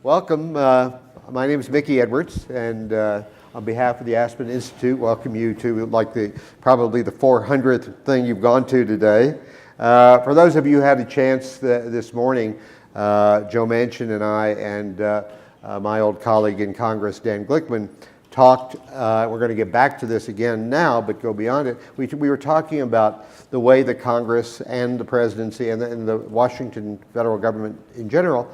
Welcome. My name is Mickey Edwards, and on behalf of the Aspen Institute, welcome you to probably the 400th thing you've gone to today. For those of you who had a chance this morning, Joe Manchin and I and my old colleague in Congress, Dan Glickman, talked, we're going to get back to this again now, but go beyond it. We were talking about the way the Congress and the presidency and the Washington federal government in general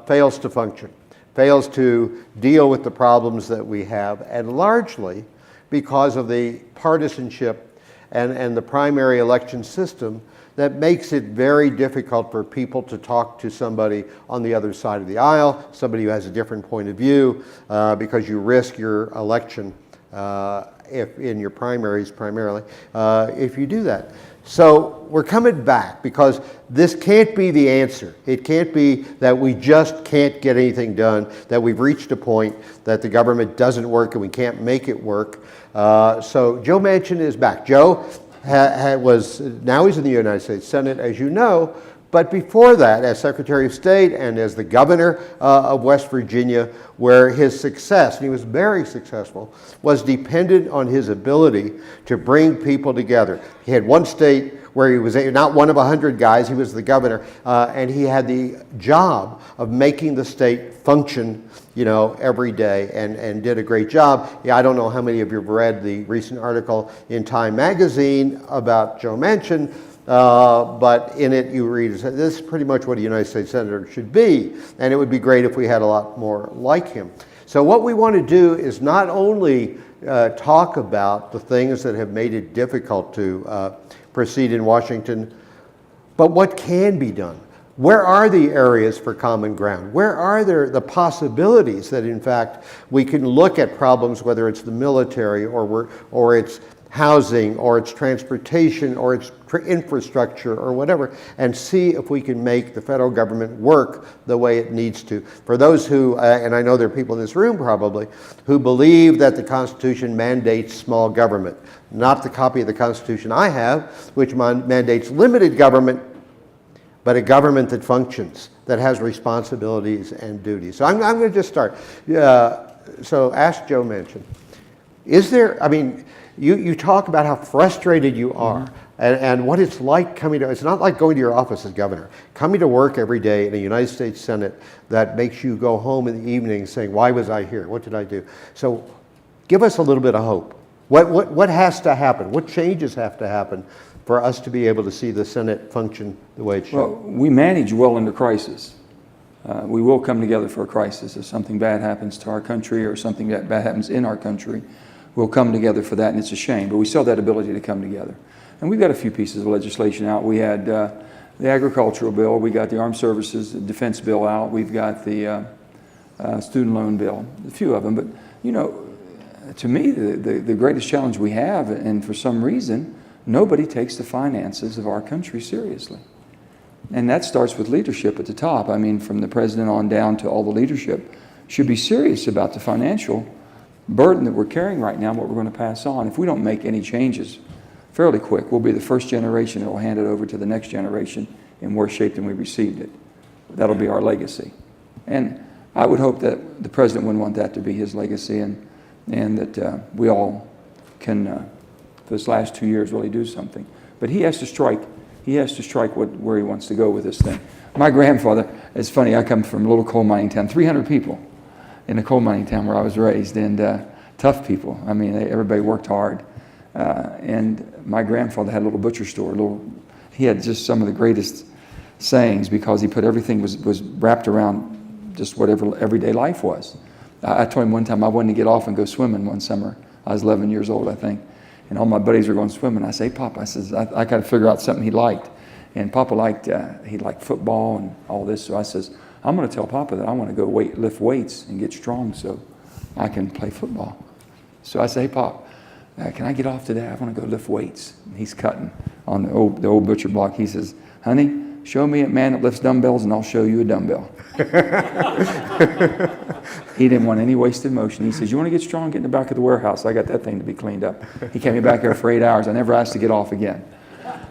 fails to function, fails to deal with the problems that we have, and largely because of the partisanship and the primary election system that makes it very difficult for people to talk to somebody on the other side of the aisle, somebody who has a different point of view, because you risk your election if in your primaries primarily, if you do that. So we're coming back because this can't be the answer. It can't be that we just can't get anything done, that we've reached a point that the government doesn't work and we can't make it work. So Joe Manchin is back. Joe now he's in the United States Senate, as you know, but before that, as Secretary of State and as the governor of West Virginia, where his success, and he was very successful, was dependent on his ability to bring people together. He had one state where he was not one of 100 guys, he was the governor, and he had the job of making the state function, every day, and did a great job. Yeah, I don't know how many of you have read the recent article in Time magazine about Joe Manchin, but in it you read, this is pretty much what a United States Senator should be, and it would be great if we had a lot more like him. So what we want to do is not only talk about the things that have made it difficult to proceed in Washington, but what can be done. Where are the areas for common ground? Where are there the possibilities that, in fact, we can look at problems, whether it's the military or it's housing or it's transportation or it's infrastructure or whatever, and see if we can make the federal government work the way it needs to. For those who, and I know there are people in this room probably, who believe that the Constitution mandates small government, not the copy of the Constitution I have, which mandates limited government, but a government that functions, that has responsibilities and duties. So I'm going to just start. So ask Joe Manchin. You talk about how frustrated you are and what it's like coming to, it's not like going to your office as governor, coming to work every day in a United States Senate that makes you go home in the evening saying, why was I here? What did I do? So give us a little bit of hope. What has to happen? What changes have to happen for us to be able to see the Senate function the way it should? Well, we manage well under crisis. We will come together for a crisis. If something bad happens to our country or something that bad happens in our country, we'll come together for that, and it's a shame. But we still have that ability to come together. And we've got a few pieces of legislation out. We had the agricultural bill. We got the armed services the defense bill out. We've got the student loan bill, a few of them. But, to me, the greatest challenge we have, and for some reason, nobody takes the finances of our country seriously. And that starts with leadership at the top. I mean, from the president on down to all the leadership should be serious about the financial burden that we're carrying right now and what we're going to pass on. If we don't make any changes fairly quick, we'll be the first generation that will hand it over to the next generation in worse shape than we received it. That'll be our legacy. And I would hope that the president wouldn't want that to be his legacy, and that we all can, for this last 2 years, really do something. But he has to strike where he wants to go with this thing. My grandfather, it's funny, I come from a little coal mining town, 300 people in a coal mining town where I was raised, and tough people. I mean, everybody worked hard. And my grandfather had a little butcher store. He had just some of the greatest sayings because he put everything was wrapped around just whatever everyday life was. I told him one time I wanted to get off and go swimming one summer. I was 11 years old, I think. And all my buddies were going swimming. I say, Pop, I says, I got to figure out something he liked. And Papa he liked football and all this. So I says, I'm going to tell Papa that I want to go lift weights and get strong so I can play football. So I say, hey, Pop, can I get off today? I want to go lift weights. And he's cutting on the old butcher block. He says, honey, show me a man that lifts dumbbells and I'll show you a dumbbell. He didn't want any wasted motion. He says, you want to get strong? Get in the back of the warehouse. I got that thing to be cleaned up. He kept me back there for 8 hours. I never asked to get off again.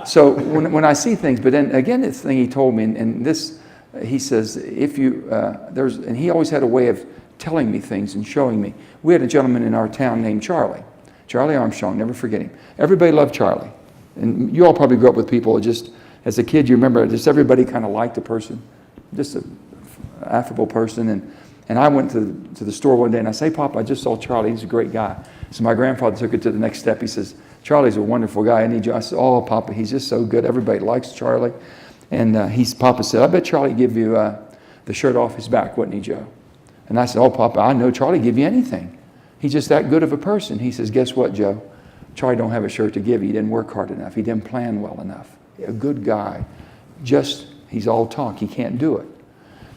So when I see things, but then again, this thing he told me, and this he says, and he always had a way of telling me things and showing me. We had a gentleman in our town named Charlie Armstrong, never forget him. Everybody loved Charlie. And you all probably grew up with people just, as a kid, you remember just everybody kind of liked the person, just an affable person. And I went to the store one day and I say, Pop, I just saw Charlie. He's a great guy. So my grandfather took it to the next step. He says, Charlie's a wonderful guy. I need you. I said, oh, Papa, he's just so good. Everybody likes Charlie. And Papa said, I bet Charlie give you the shirt off his back, wouldn't he, Joe? And I said, oh, Papa, I know Charlie give you anything. He's just that good of a person. He says, guess what, Joe? Charlie don't have a shirt to give you. He didn't work hard enough. He didn't plan well enough. A good guy. He's all talk. He can't do it.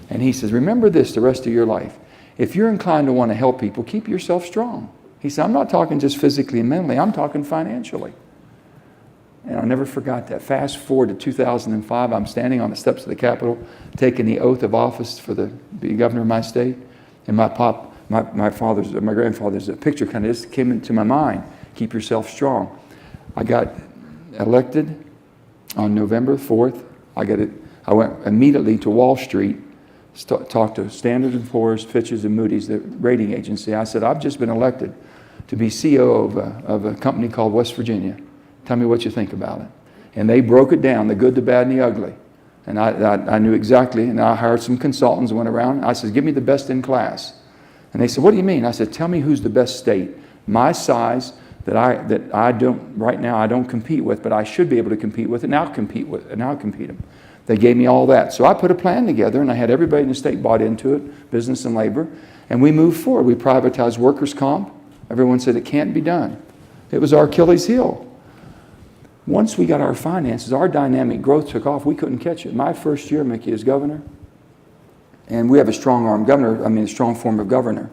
And he says, remember this the rest of your life. If you're inclined to want to help people, keep yourself strong. He said, I'm not talking just physically and mentally. I'm talking financially. And I never forgot that. Fast forward to 2005, I'm standing on the steps of the Capitol, taking the oath of office for the governor of my state. And my grandfather's picture kind of just came into my mind. Keep yourself strong. I got elected on November 4th. I went immediately to Wall Street, talked to Standard & Poor's, Fitch's, and Moody's, the rating agency. I said, I've just been elected to be CEO of a company called West Virginia. Tell me what you think about it. And they broke it down, the good, the bad, and the ugly. And I knew exactly, and I hired some consultants and went around. I said, give me the best in class. And they said, what do you mean? I said, tell me who's the best state. My size that I don't, right now I don't compete with, but I should be able to compete with, and I'll compete them. They gave me all that. So I put a plan together, and I had everybody in the state bought into it, business and labor, and we moved forward. We privatized workers' comp. Everyone said it can't be done. It was our Achilles heel. Once we got our finances, our dynamic growth took off. We couldn't catch it. My first year, Mickey, as governor, and we have a strong form of governor,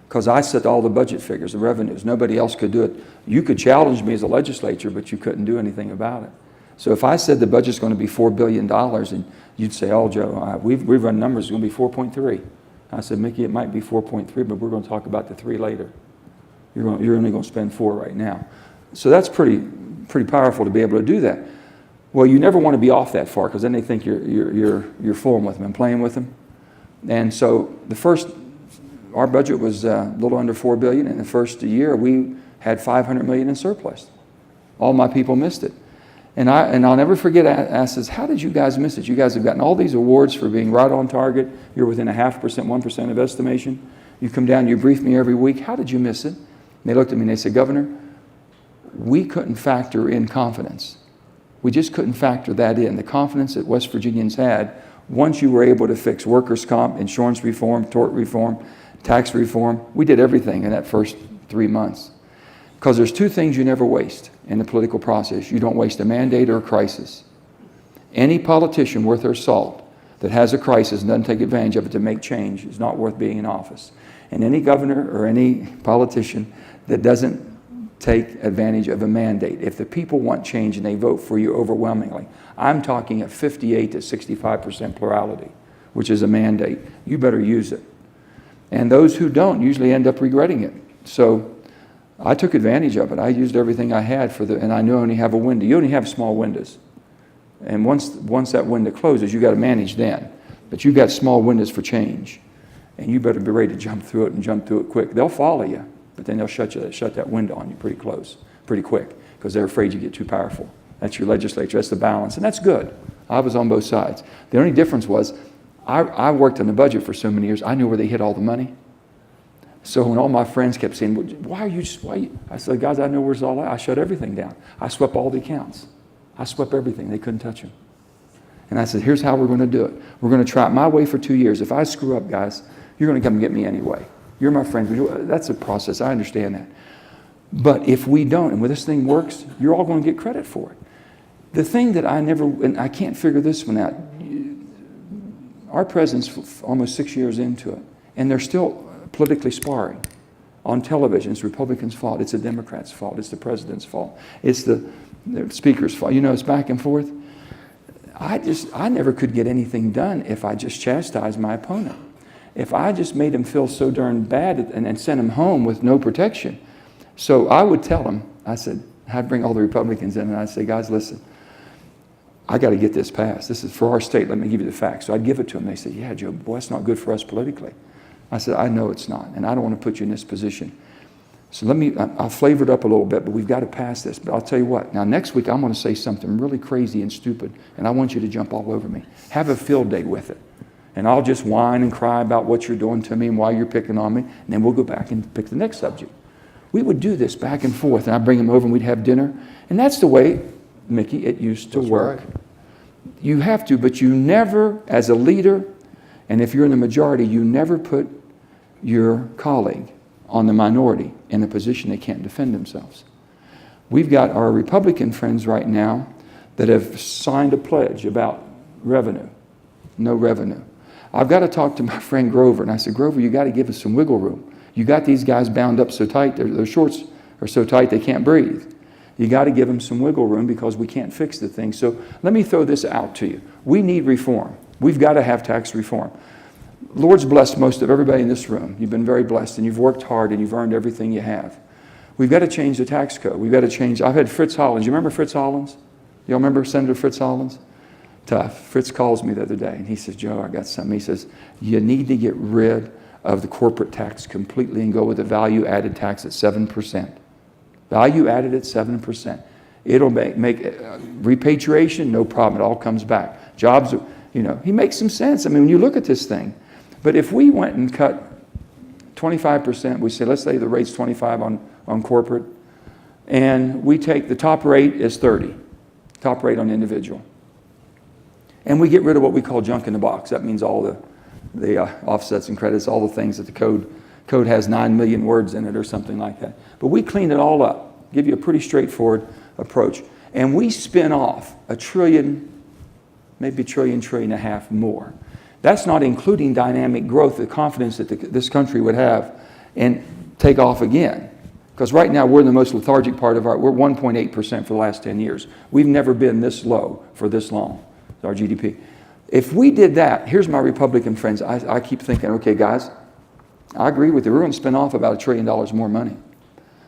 because I set all the budget figures, the revenues. Nobody else could do it. You could challenge me as a legislature, but you couldn't do anything about it. So if I said the budget's going to be $4 billion, and you'd say, oh, Joe, we've run numbers, it's going to be 4.3. I said, Mickey, it might be 4.3, but we're going to talk about the 3 later. You're only going to spend 4 right now. So that's pretty powerful to be able to do that. Well, you never want to be off that far, because then they think you're fooling with them and playing with them. And so our budget was a little under $4 billion. In the first year, we had $500 million in surplus. All my people missed it. And I'll never forget, I says, how did you guys miss it? You guys have gotten all these awards for being right on target. You're within 0.5%, 1% of estimation. You come down, you brief me every week. How did you miss it? And they looked at me and they said, Governor, we couldn't factor in confidence. We just couldn't factor that in. The confidence that West Virginians had once you were able to fix workers' comp, insurance reform, tort reform, tax reform. We did everything in that first 3 months. Because there's 2 things you never waste in the political process. You don't waste a mandate or a crisis. Any politician worth their salt that has a crisis and doesn't take advantage of it to make change is not worth being in office. And any governor or any politician that doesn't take advantage of a mandate, if the people want change and they vote for you overwhelmingly, I'm talking a 58 to 65% plurality, which is a mandate, you better use it. And those who don't usually end up regretting it. So I took advantage of it. I used everything I had and I knew I only have a window. You only have small windows. And once that window closes, you got to manage then. But you got small windows for change. And you better be ready to jump through it and jump through it quick. They'll follow you, but then they'll shut that window on you pretty quick, because they're afraid you get too powerful. That's your legislature. That's the balance. And that's good. I was on both sides. The only difference was I worked on the budget for so many years. I knew where they hid all the money. So when all my friends kept saying, why are you? I said, guys, I know where's all that. I shut everything down. I swept all the accounts. I swept everything. They couldn't touch them. And I said, here's how we're going to do it. We're going to try it my way for 2 years. If I screw up, guys, you're going to come and get me anyway. You're my friend. That's a process. I understand that. But if we don't, and when this thing works, you're all going to get credit for it. The thing that and I can't figure this one out. Our president's almost 6 years into it, and they're still politically sparring on television. It's Republicans' fault. It's the Democrats' fault. It's the president's fault. It's the speaker's fault. It's back and forth. I never could get anything done if I just chastised my opponent. If I just made him feel so darn bad and sent him home with no protection. So I would tell him, I'd bring all the Republicans in and I'd say, guys, listen, I got to get this passed. This is for our state. Let me give you the facts. So I'd give it to them. They said, yeah, Joe, boy, that's not good for us politically. I said, I know it's not, and I don't want to put you in this position. So I'll flavor it up a little bit, but we've got to pass this. But I'll tell you what, now next week I'm going to say something really crazy and stupid, and I want you to jump all over me. Have a field day with it. And I'll just whine and cry about what you're doing to me and why you're picking on me, and then we'll go back and pick the next subject. We would do this back and forth, and I'd bring him over and we'd have dinner. And that's the way, Mickey, it used to work. Right. You have to, but you never, as a leader, and if you're in the majority, you never put your colleague on the minority in a position they can't defend themselves. We've got our Republican friends right now that have signed a pledge about revenue, no revenue. I've got to talk to my friend Grover, and I said, Grover, you got to give us some wiggle room. You got these guys bound up so tight, their shorts are so tight they can't breathe. You got to give them some wiggle room because we can't fix the thing. So let me throw this out to you. We need reform. We've got to have tax reform. Lord's blessed most of everybody in this room. You've been very blessed, and you've worked hard, and you've earned everything you have. We've got to change the tax code. We've got to change. I've had Fritz Hollins. You remember Fritz Hollins? Y'all remember Senator Fritz Hollins? Tough. Fritz calls me the other day, and he says, Joe, I got something. He says, you need to get rid of the corporate tax completely and go with a value-added tax at 7%. Value added at 7%. It'll make repatriation, no problem. It all comes back. Jobs, he makes some sense. I mean, when you look at this thing. But if we went and cut 25%, we say, let's say the rate's 25 on corporate, and we take the top rate is 30, top rate on individual. And we get rid of what we call junk in the box. That means all the offsets and credits, all the things that the code has 9 million words in it or something like that. But we clean it all up, give you a pretty straightforward approach. And we spin off $1 trillion, maybe $1.5 trillion more. That's not including dynamic growth, the confidence that this country would have and take off again. Because right now we're in the most lethargic part of we're 1.8% for the last 10 years. We've never been this low for this long, our GDP. If we did that, here's my Republican friends. I keep thinking, okay, guys, I agree with you. We're going to spin off about $1 trillion more money.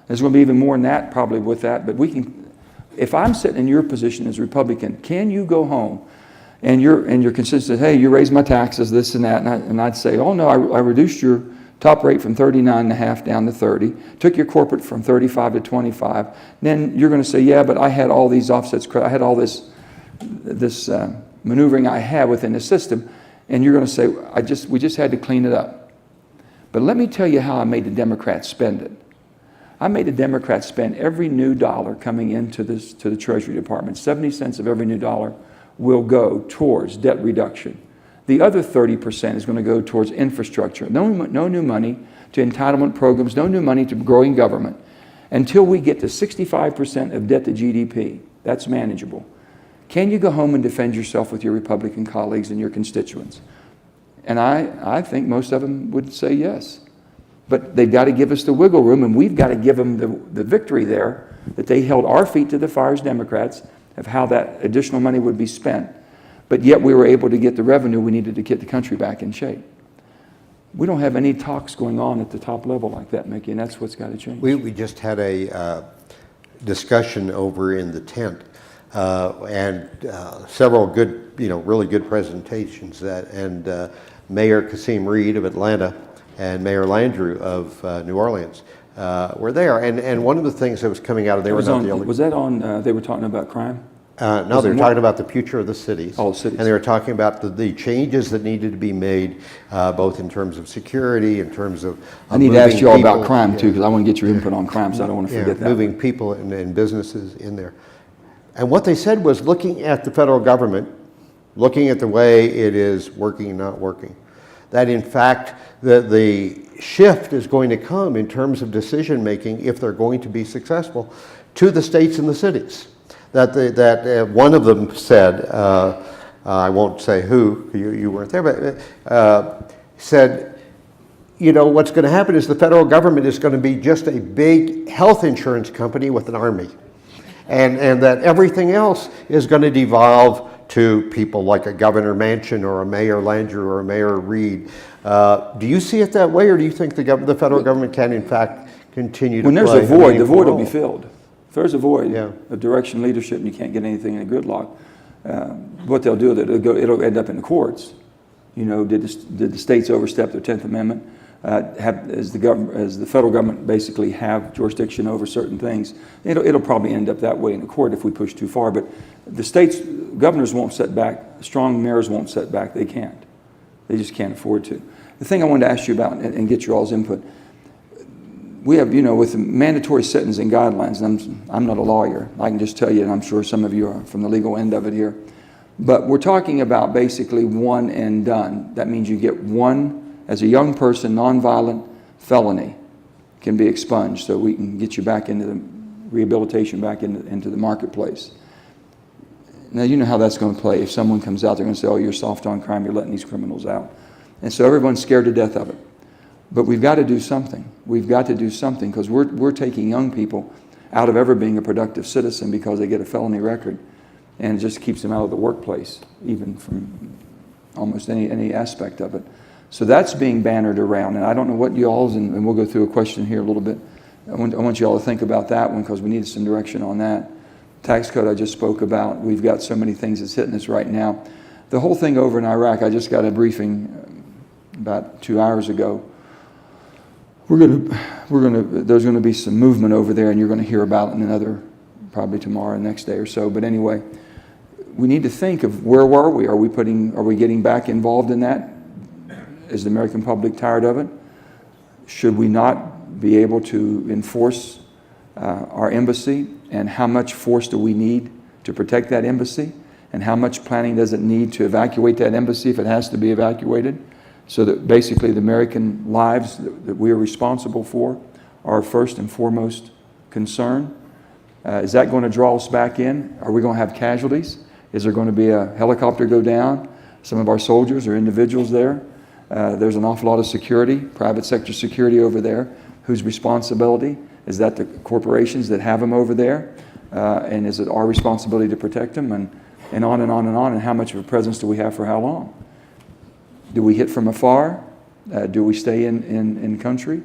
There's going to be even more than that probably with that. But we can, if I'm sitting in your position as a Republican, can you go home and your constituents say, hey, you raised my taxes, this and that, and I'd say, oh no, I reduced your top rate from 39.5 down to 30, took your corporate from 35 to 25. Then you're going to say, yeah, but I had all these offsets, I had all this maneuvering I had within the system, and you're going to say, we just had to clean it up. But let me tell you how I made the Democrats spend it. I made the Democrats spend every new dollar coming into to the Treasury Department. 70 cents of every new dollar will go towards debt reduction. The other 30% is going to go towards infrastructure. No new money to entitlement programs, no new money to growing government until we get to 65% of debt to GDP. That's manageable. Can you go home and defend yourself with your Republican colleagues and your constituents? And I think most of them would say yes. But they've got to give us the wiggle room, and we've got to give them the victory there, that they held our feet to the fire as Democrats of how that additional money would be spent. But yet we were able to get the revenue we needed to get the country back in shape. We don't have any talks going on at the top level like that, Mickey, and that's what's got to change. We just had a discussion over in the tent, and several good, really good presentations. And Mayor Kasim Reed of Atlanta and Mayor Landrieu of New Orleans were there. And one of the things that was coming out of there was that on? They were talking about crime. No, they were talking about the future of the cities. Oh, cities. And they were talking about the changes that needed to be made, both in terms of security, in terms of I need to ask you all about crime, too, because I want to get your input on crime, so I don't want to forget that. Moving people and businesses in there. And what they said was looking at the federal government, looking at the way it is working and not working, that in fact the shift is going to come in terms of decision making, if they're going to be successful, to the states and the cities. That one of them said, I won't say who, you weren't there, but said, what's going to happen is the federal government is going to be just a big health insurance company with an army. And that everything else is going to devolve to people like a Governor Manchin or a Mayor Landrieu or a Mayor Reed. Do you see it that way, or do you think the federal government can in fact continue to play? When there's a void, the void will be filled. If there's a void Yeah. of direction, leadership, and you can't get anything in a gridlock, what they'll do, that it'll end up in the courts. You know, did the states overstep their 10th Amendment? As the federal government basically have jurisdiction over certain things, it'll probably end up that way in the court if we push too far. But the states, governors won't set back. Strong mayors won't set back. They can't. They just can't afford to. The thing I wanted to ask you about and get your all's input, we have, you know, with the mandatory sentencing guidelines, and I'm not a lawyer. I can just tell you, and I'm sure some of you are from the legal end of it here. But we're talking about basically one and done. That means you get one, as a young person, nonviolent felony can be expunged so we can get you back into the rehabilitation, back into the marketplace. Now, you know how that's going to play. If someone comes out, they're going to say, oh, you're soft on crime, you're letting these criminals out. And so everyone's scared to death of it. But we've got to do something. We've got to do something because we're taking young people out of ever being a productive citizen because they get a felony record. And it just keeps them out of the workplace, even from almost any aspect of it. So that's being bannered around. And I don't know what you all's, and we'll go through a question here a little bit. I want you all to think about that one because we need some direction on that. Tax code I just spoke about. We've got so many things that's hitting us right now. The whole thing over in Iraq, I just got a briefing about 2 hours ago. There's going to be some movement over there, and you're going to hear about it in another, probably tomorrow, next day or so. But anyway, we need to think of where were we? Are we getting back involved in that? Is the American public tired of it? Should we not be able to enforce our embassy? And how much force do we need to protect that embassy? And how much planning does it need to evacuate that embassy if it has to be evacuated? So that basically the American lives that we are responsible for are our first and foremost concern. Is that going to draw us back in? Are we going to have casualties? Is there going to be a helicopter go down? Some of our soldiers or individuals there. There's an awful lot of security, private sector security over there. Whose responsibility? Is that the corporations that have them over there? And is it our responsibility to protect them? And on and on and on. And how much of a presence do we have for how long? Do we hit from afar? Do we stay in country?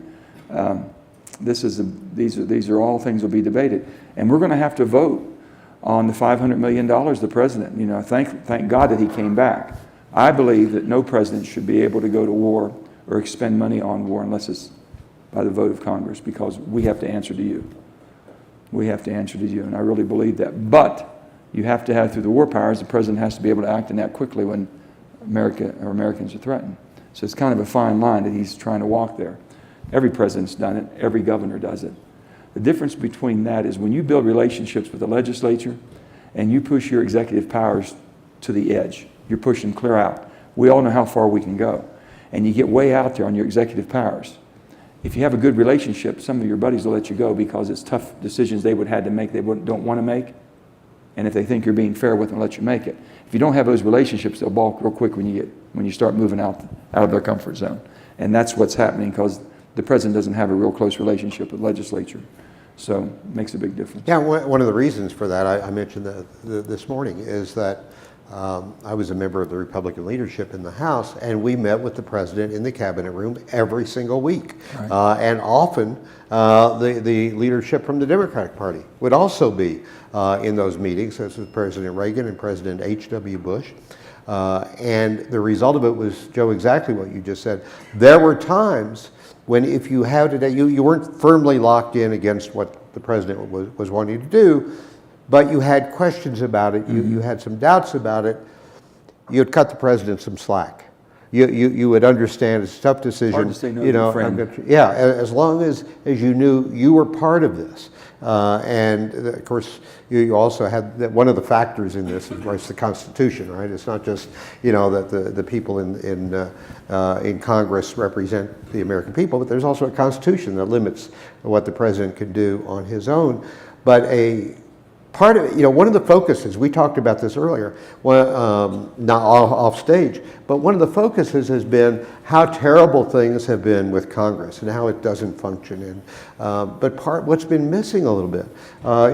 These are all things that will be debated. And we're going to have to vote on the $500 million the president. You know, thank God that he came back. I believe that no president should be able to go to war or expend money on war unless it's by the vote of Congress, because we have to answer to you. We have to answer to you, and I really believe that. But you have to have, through the war powers, the president has to be able to act and act quickly when America or Americans are threatened. So it's kind of a fine line that he's trying to walk there. Every president's done it. Every governor does it. The difference between that is when you build relationships with the legislature and you push your executive powers to the edge, you're pushing clear out. We all know how far we can go. And you get way out there on your executive powers. If you have a good relationship, some of your buddies will let you go because it's tough decisions they would have to make they don't want to make. And if they think you're being fair with them, let you make it. If you don't have those relationships, they'll balk real quick when you start moving out of their comfort zone. And that's what's happening because the president doesn't have a real close relationship with the legislature. So it makes a big difference. Yeah, one of the reasons for that, I mentioned this morning, is that I was a member of the Republican leadership in the House, and we met with the president in the cabinet room every single week. Right. And often the leadership from the Democratic Party would also be in those meetings, such as President Reagan and President H.W. Bush. And the result of it was, Joe, exactly what you just said. There were times when if you had today, you weren't firmly locked in against what the president was wanting to do, but you had questions about it, you had some doubts about it, you'd cut the president some slack. You would understand it's a tough decision. Hard to say no to a friend. Yeah, as long as you knew you were part of this. And of course, you also had one of the factors in this is the Constitution, right? It's not just that the people in Congress represent the American people, but there's also a Constitution that limits what the president can do on his own. But part of it, one of the focuses, we talked about this earlier, not off stage, but one of the focuses has been how terrible things have been with Congress and how it doesn't function. But what's been missing a little bit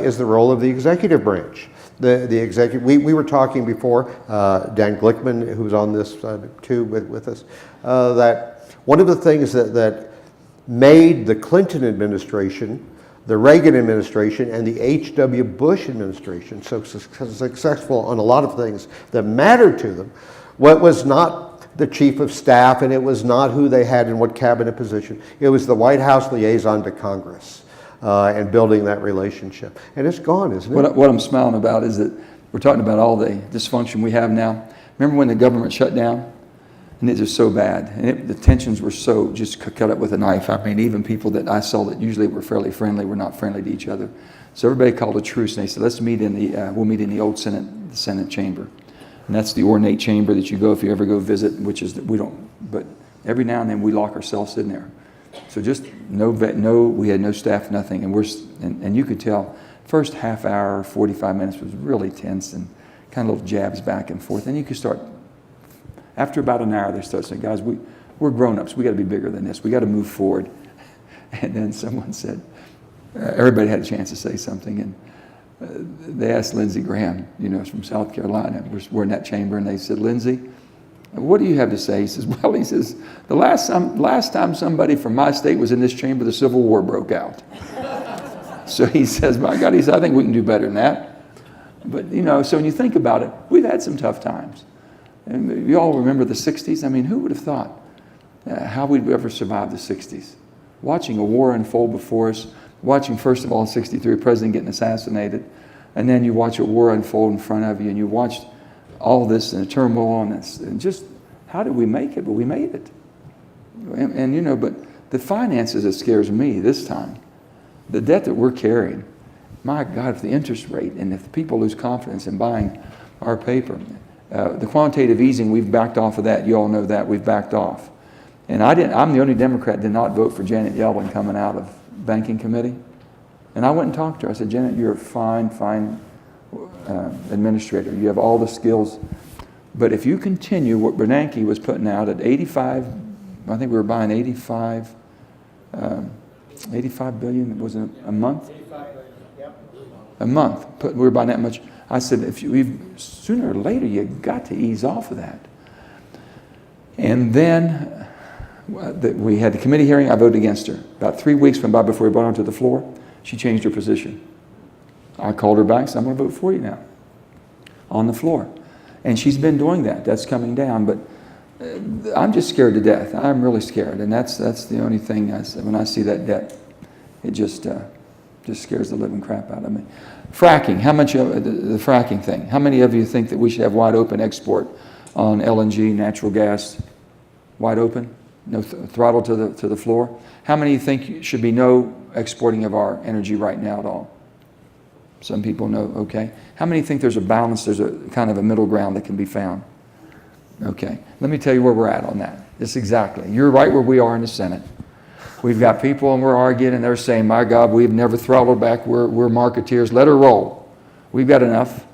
is the role of the executive branch. The executive, we were talking before, Dan Glickman, who's on this too with us, that one of the things that made the Clinton administration the Reagan administration and the H.W. Bush administration, so successful on a lot of things that mattered to them, what was not the chief of staff, and it was not who they had in what cabinet position. It was the White House liaison to Congress and building that relationship. And it's gone, isn't it? What I'm smiling about is that we're talking about all the dysfunction we have now. Remember when the government shut down? And it was so bad. And the tensions were so just cut up with a knife. I mean, even people that I saw that usually were fairly friendly were not friendly to each other. So everybody called a truce, and they said, let's meet in we'll meet in the old Senate chamber. And that's the ornate chamber that you go if you ever go visit, which is, but every now and then we lock ourselves in there. So just we had no staff, nothing. And you could tell, first half hour, 45 minutes was really tense and kind of little jabs back and forth. And you could start, after about an hour, they start saying, guys, we're grown-ups. We got to be bigger than this. We got to move forward. And then someone said, everybody had a chance to say something. And they asked Lindsey Graham, from South Carolina. We're in that chamber, and they said, Lindsey, what do you have to say? He says, well, the last time somebody from my state was in this chamber, the Civil War broke out. So he says, my God, I think we can do better than that. But, so when you think about it, we've had some tough times. And you all remember the 60s? I mean, who would have thought how we'd ever survive the 60s? Watching a war unfold before us, watching, first of all, in 63, a president getting assassinated, and then you watch a war unfold in front of you, and you watch all this and the turmoil, and just, how did we make it? But we made it. And but the finances that scares me this time, the debt that we're carrying, my God, if the interest rate, and if people lose confidence in buying our paper, the quantitative easing, we've backed off of that. You all know that. We've backed off. And I'm the only Democrat that did not vote for Janet Yellen coming out of banking committee. And I went and talked to her. I said, Janet, you're a fine administrator. You have all the skills. But if you continue what Bernanke was putting out at 85, I think we were buying 85 billion, was it a month? 85 billion, yep. A month. We were buying that much. I said, sooner or later, you got to ease off of that. And then we had the committee hearing. I voted against her. About 3 weeks went by before we brought her to the floor. She changed her position. I called her back and said, I'm going to vote for you now on the floor. And she's been doing that. That's coming down. But I'm just scared to death. I'm really scared. And that's the only thing when I see that debt, it just scares the living crap out of me. Fracking, how much of the fracking thing? How many of you think that we should have wide open export on LNG, natural gas, wide open, no throttle to the floor? How many think should be no exporting of our energy right now at all? Some people know, okay. How many think there's a balance, there's a kind of a middle ground that can be found? Okay, let me tell you where we're at on that. This exactly. You're right where we are in the Senate. We've got people and we're arguing and they're saying, my God, we've never throttled back. We're marketeers. Let her roll. We've got enough.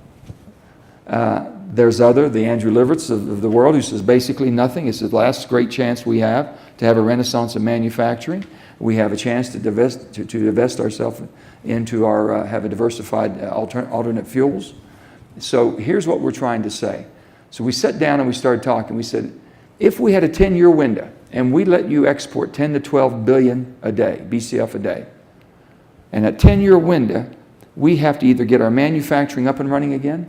There's the Andrew Liverts of the world who says basically nothing. It's the last great chance we have to have a renaissance of manufacturing. We have a chance to divest ourselves into have a diversified alternate fuels. So here's what we're trying to say. So we sat down and we started talking. We said, if we had a 10-year window and we let you export 10 to 12 billion a day, BCF a day, and a 10-year window, we have to either get our manufacturing up and running again,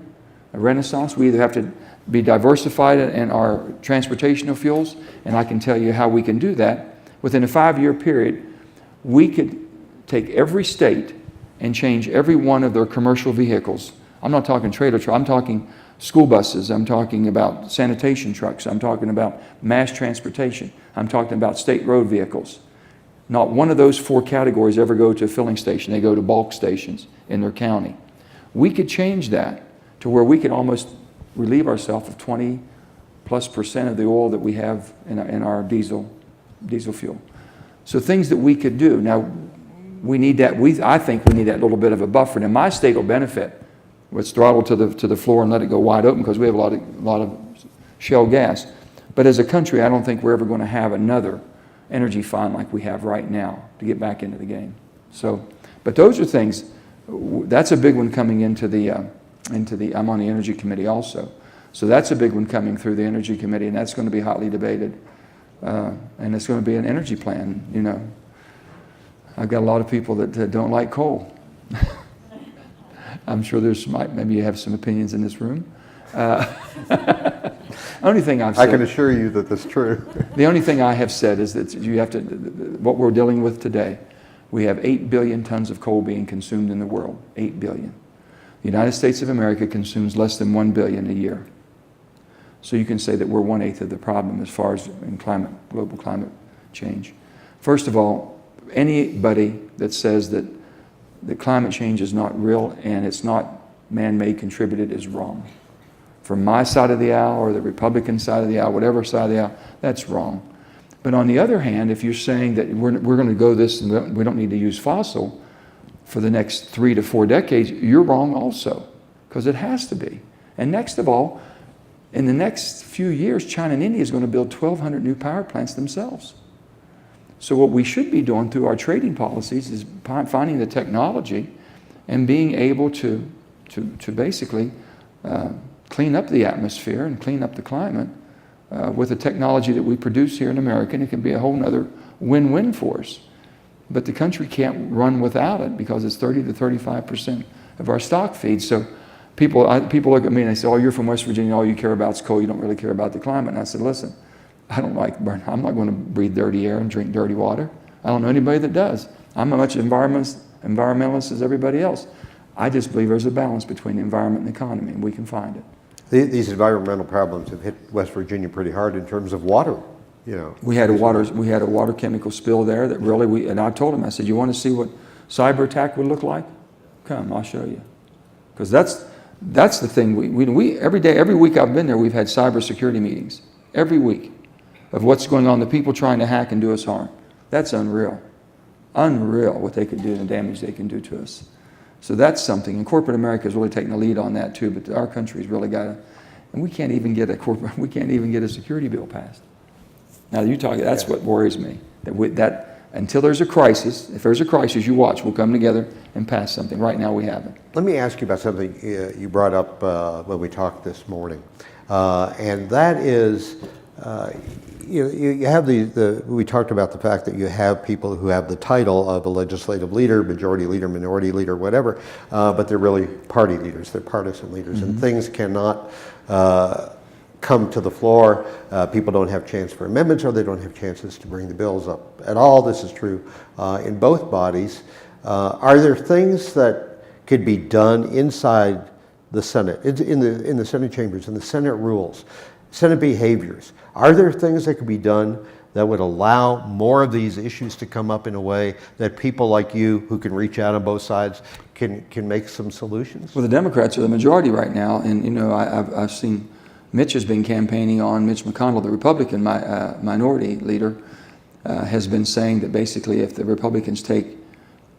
a renaissance. We either have to be diversified in our transportational fuels, and I can tell you how we can do that. Within a 5-year period, we could take every state and change every one of their commercial vehicles. I'm not talking trailer truck, I'm talking school buses, I'm talking about sanitation trucks, I'm talking about mass transportation, I'm talking about state road vehicles. Not one of those 4 categories ever go to a filling station. They go to bulk stations in their county. We could change that to where we could almost relieve ourselves of 20+% of the oil that we have in our diesel fuel. So things that we could do. Now, we need that. I think we need that little bit of a buffer. Now, my state will benefit. Let's throttle to the floor and let it go wide open because we have a lot of shale gas. But as a country, I don't think we're ever going to have another energy fund like we have right now to get back into the game. So, but those are things. That's a big one coming into the. I'm on the Energy Committee also, so that's a big one coming through the Energy Committee, and that's going to be hotly debated. And it's going to be an energy plan. I've got a lot of people that don't like coal. I'm sure maybe you have some opinions in this room. Only thing I've said, I can assure you that that's true. the only thing I have said is that you have to, what we're dealing with today, we have 8 billion tons of coal being consumed in the world. 8 billion. The United States of America consumes less than 1 billion a year. So you can say that we're 1/8 of the problem as far as in global climate change. First of all, anybody that says that climate change is not real and it's not man-made contributed is wrong. From my side of the aisle or the Republican side of the aisle, whatever side of the aisle, that's wrong. But on the other hand, if you're saying that we're going to go this and we don't need to use fossil for the next 3 to 4 decades, you're wrong also, because it has to be. And next of all, in the next few years, China and India is going to build 1,200 new power plants themselves. So what we should be doing through our trading policies is finding the technology and being able to basically clean up the atmosphere and clean up the climate with the technology that we produce here in America, and it can be a whole nother win-win for us. But the country can't run without it because it's 30 to 35% of our stock feed. So people look at me and they say, oh, you're from West Virginia, all you care about is coal, you don't really care about the climate. And I said, listen, I'm not going to breathe dirty air and drink dirty water. I don't know anybody that does. I'm as much environmentalist as everybody else. I just believe there's a balance between the environment and the economy, and we can find it. These environmental problems have hit West Virginia pretty hard in terms of water. We had a water chemical spill there that really and I told him, I said, you want to see what cyber attack would look like? Come, I'll show you. Because that's the thing. We every week I've been there, we've had cybersecurity meetings every week of what's going on, the people trying to hack and do us harm. That's unreal. Unreal what they could do and the damage they can do to us. So that's something, and corporate America is really taking the lead on that too. But our country's really got to, and we can't even get a security bill passed. Now that's what worries me. That until there's a crisis, if there's a crisis, you watch, we'll come together and pass something. Right now we haven't. Let me ask you about something you brought up when we talked this morning, and that is, you have we talked about the fact that you have people who have the title of a legislative leader, majority leader, minority leader, whatever, but they're really party leaders, they're partisan leaders, and things cannot come to the floor. People don't have chance for amendments, or they don't have chances to bring the bills up at all. This is true in both bodies. Are there things that could be done inside the Senate, in the Senate chambers, in the Senate rules, Senate behaviors? Are there things that could be done that would allow more of these issues to come up in a way that people like you, who can reach out on both sides, can make some solutions? Well, the Democrats are the majority right now, and I've seen Mitch has been campaigning on, Mitch McConnell, the Republican minority leader, has been saying that basically if the Republicans take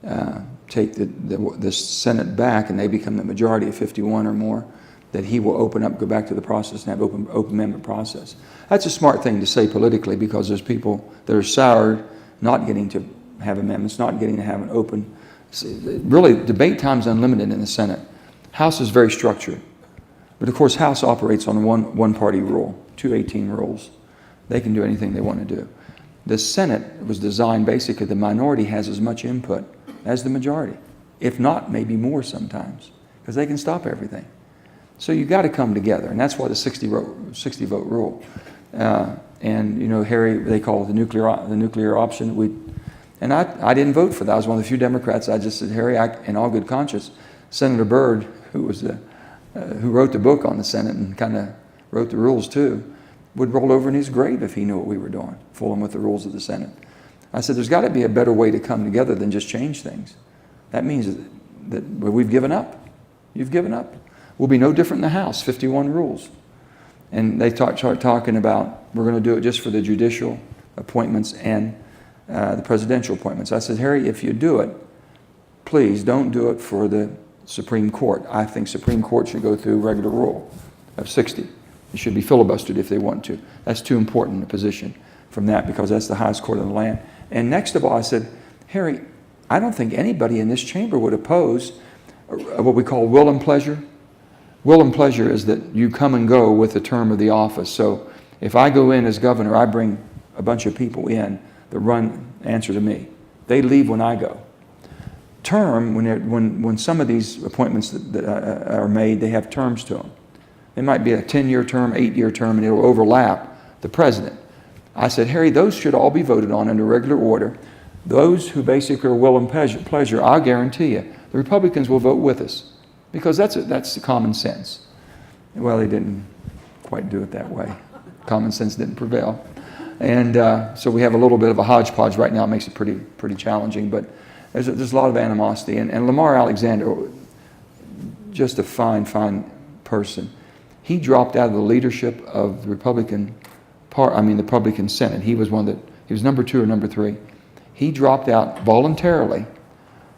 the Senate back and they become the majority of 51 or more, that he will go back to the process and have open amendment process. That's a smart thing to say politically, because there's people that are soured not getting to have amendments, not getting to have an open. Really, debate time's unlimited in the Senate. House is very structured. But of course, House operates on one-party rule, 218 rules. They can do anything they want to do. The Senate was designed basically, the minority has as much input as the majority, if not maybe more sometimes, because they can stop everything. So you've got to come together, and that's why the 60-vote rule. And Harry, they call it the nuclear option. And I didn't vote for that. I was one of the few Democrats. I just said, Harry, in all good conscience, Senator Byrd, who wrote the book on the Senate and kind of wrote the rules too, would roll over in his grave if he knew what we were doing, fooling with the rules of the Senate. I said, there's got to be a better way to come together than just change things. That means that we've given up. You've given up. We'll be no different in the House, 51 rules. And they start talking about, we're going to do it just for the judicial appointments and the presidential appointments. I said, Harry, if you do it, please don't do it for the Supreme Court. I think Supreme Court should go through regular rule of 60. It should be filibustered if they want to. That's too important a position from that, because that's the highest court of the land. And next of all, I said, Harry, I don't think anybody in this chamber would oppose what we call will and pleasure. Will and pleasure is that you come and go with the term of the office. So if I go in as governor, I bring a bunch of people in that answer to me. They leave when I go. Term, when some of these appointments that are made, they have terms to them. It might be a 10-year term, 8-year term, and it'll overlap the president. I said, Harry, those should all be voted on under regular order. Those who basically are will and pleasure, I'll guarantee you, the Republicans will vote with us, because that's common sense. Well, they didn't quite do it that way. Common sense didn't prevail. And so we have a little bit of a hodgepodge right now. It makes it pretty challenging, but there's a lot of animosity. And Lamar Alexander, just a fine person. He dropped out of the leadership of the Republican Senate. He was he was number 2 or number 3. He dropped out voluntarily